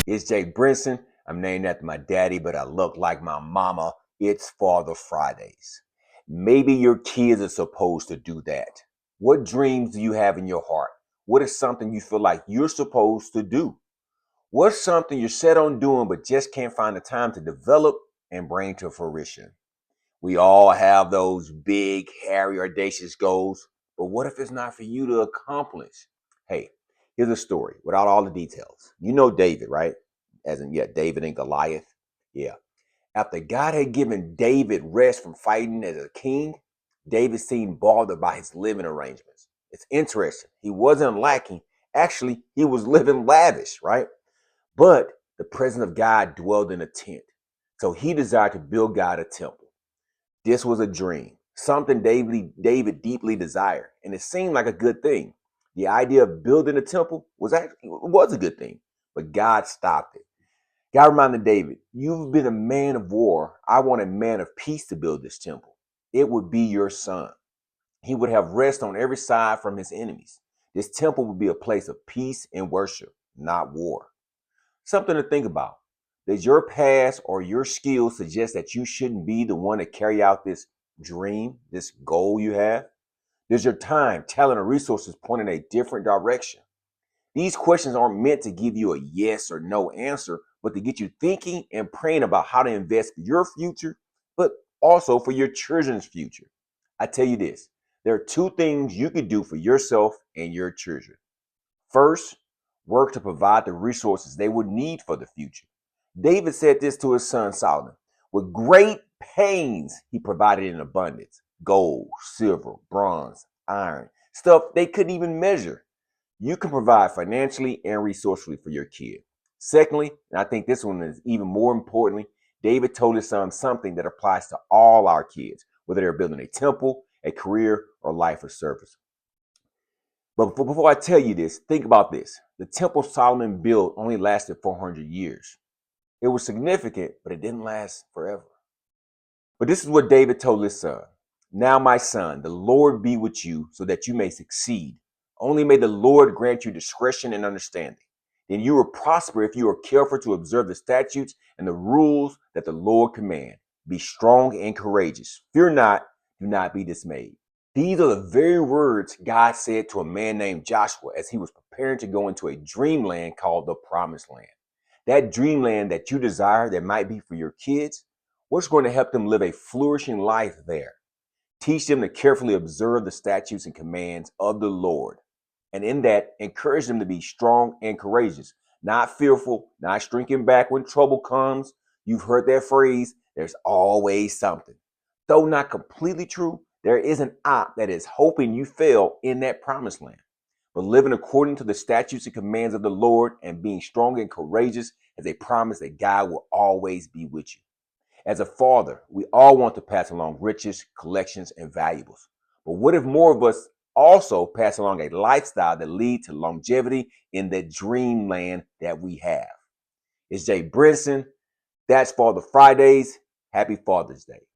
It's JBrinson. I'm named after my daddy, but I look like my mama. It's Father Fridays. Maybe your kids are supposed to do that. What dreams do you have in your heart? What is something you feel like you're supposed to do? What's something you're set on doing but just can't find the time to develop and bring to fruition? We all have those big, hairy, audacious goals, but what if it's not for you to accomplish? Hey, here's a story without all the details. You know David, right? As in, yeah, David and Goliath. Yeah. After God had given David rest from fighting as a king, David seemed bothered by his living arrangements. It's interesting. He wasn't lacking. Actually, he was living lavish, right? But the presence of God dwelled in a tent. So he desired to build God a temple. This was a dream, something David deeply desired, and it seemed like a good thing. The idea of building a temple was a good thing, but God stopped it. God reminded David, "You've been a man of war. I want a man of peace to build this temple. It would be your son. He would have rest on every side from his enemies. This temple would be a place of peace and worship, not war." Something to think about. Does your past or your skills suggest that you shouldn't be the one to carry out this dream, this goal you have? Does your time, talent, or resources point in a different direction? These questions aren't meant to give you a yes or no answer, but to get you thinking and praying about how to invest for your future, but also for your children's future. I tell you this, there are two things you could do for yourself and your children. First, work to provide the resources they would need for the future. David said this to his son Solomon: "With great pains, he provided in abundance gold, silver, bronze, iron, stuff they couldn't even measure." You can provide financially and resourcefully for your kid. Secondly, and I think this one is even more importantly, David told his son something that applies to all our kids, whether they're building a temple, a career, or life of service. But before I tell you this, think about this. The temple Solomon built only lasted 400 years. It was significant, but it didn't last forever. But this is what David told his son: "Now, my son, the Lord be with you so that you may succeed. Only may the Lord grant you discretion and understanding. Then you will prosper if you are careful to observe the statutes and the rules that the Lord commands. Be strong and courageous. Fear not, do not be dismayed." These are the very words God said to a man named Joshua as he was preparing to go into a dreamland called the Promised Land. That dreamland that you desire that might be for your kids, what's going to help them live a flourishing life there? Teach them to carefully observe the statutes and commands of the Lord. And in that, encourage them to be strong and courageous, not fearful, not shrinking back when trouble comes. You've heard that phrase, there's always something. Though not completely true, there is an op that is hoping you fail in that promised land. But living according to the statutes and commands of the Lord and being strong and courageous is a promise that God will always be with you. As a father, we all want to pass along riches, collections, and valuables. But what if more of us also pass along a lifestyle that leads to longevity in the dreamland that we have? It's JBrinson. That's Father Fridays. Happy Father's Day.